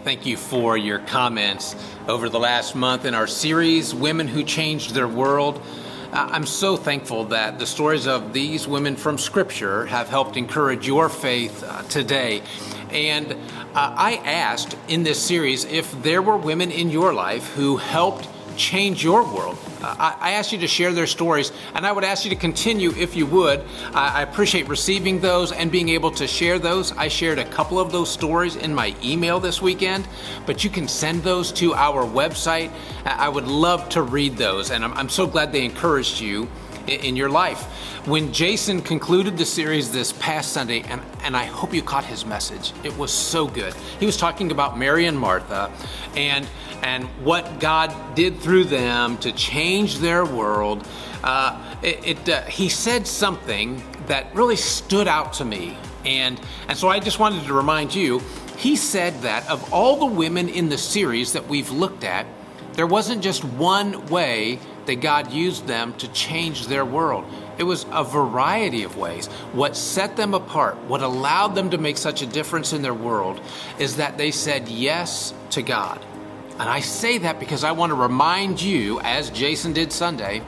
thank you for your comments over the last month in our series, Women Who Changed Their World. I'm so thankful that the stories of these women from Scripture have helped encourage your faith today. And I asked in this series if there were women in your life who helped change your world. I asked you to share their stories, and I would ask you to continue if you would. I appreciate receiving those and being able to share those. I shared a couple of those stories in my email this weekend, but you can send those to our website. I would love to read those, and I'm so glad they encouraged you in your life. When Jason concluded the series this past Sunday, and I hope you caught his message, it was so good. He was talking about Mary and Martha and what God did through them to change their world. He said something that really stood out to me, and so I just wanted to remind you. He said that of all the women in the series that we've looked at, there wasn't just one way that God used them to change their world. It was a variety of ways. What set them apart, what allowed them to make such a difference in their world, is that they said yes to God. And I say that because I want to remind you, as Jason did Sunday,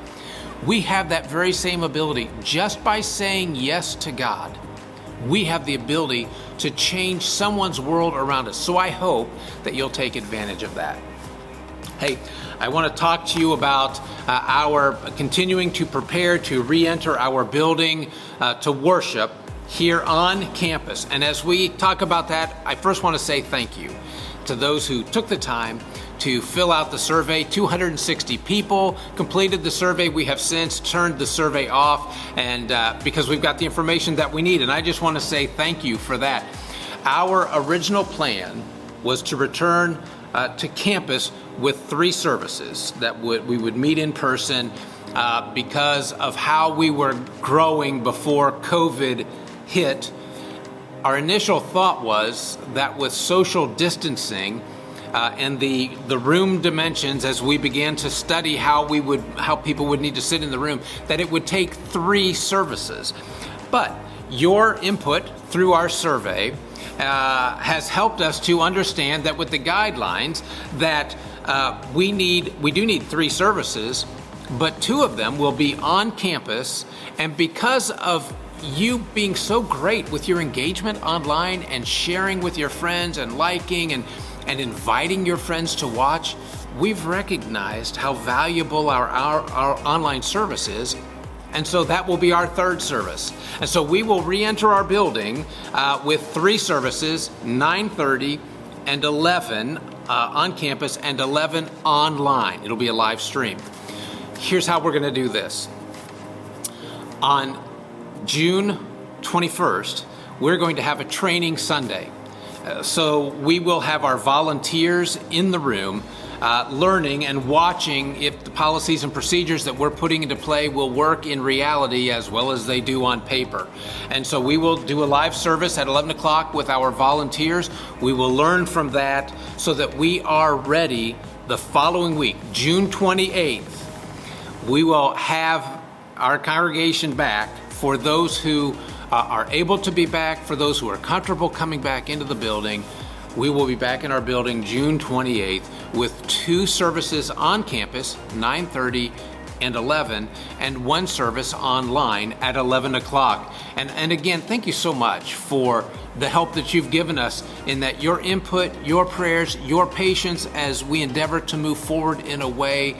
we have that very same ability. Just by saying yes to God, we have the ability to change someone's world around us. So I hope that you'll take advantage of that. Hey, I want to talk to you about our continuing to prepare to re-enter our building to worship here on campus. And as we talk about that, I first want to say thank you to those who took the time to fill out the survey. 260 people completed the survey. We have since turned the survey off, and because we've got the information that we need. And I just want to say thank you for that. Our original plan was to return to campus with 3 services that we would meet in person because of how we were growing before COVID hit. Our initial thought was that with social distancing and the room dimensions, as we began to study how people would need to sit in the room, that it would take 3 services. But your input through our survey has helped us to understand that with the guidelines that we do need 3 services, but 2 of them will be on campus. And because of you being so great with your engagement online and sharing with your friends and liking and inviting your friends to watch, we've recognized how valuable our online service is. And so that will be our 3rd service. And so we will re-enter our building with 3 services, 9:30 and 11 on campus and 11 online. It'll be a live stream. Here's how we're going to do this. On June 21st, we're going to have a training Sunday. So we will have our volunteers in the room learning and watching if the policies and procedures that we're putting into play will work in reality as well as they do on paper. And so we will do a live service at 11 o'clock with our volunteers. We will learn from that so that we are ready the following week, June 28th. We will have our congregation back for those who are able to be back, for those who are comfortable coming back into the building. We will be back in our building June 28th with 2 services on campus, 9:30 and 11, and 1 service online at 11 o'clock. And again, thank you so much for the help that you've given us in that your input, your prayers, your patience as we endeavor to move forward in a way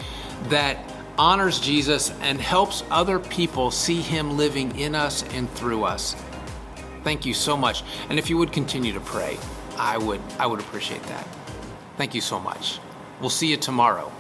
that honors Jesus and helps other people see him living in us and through us. Thank you so much. And if you would continue to pray, I would appreciate that. Thank you so much. We'll see you tomorrow.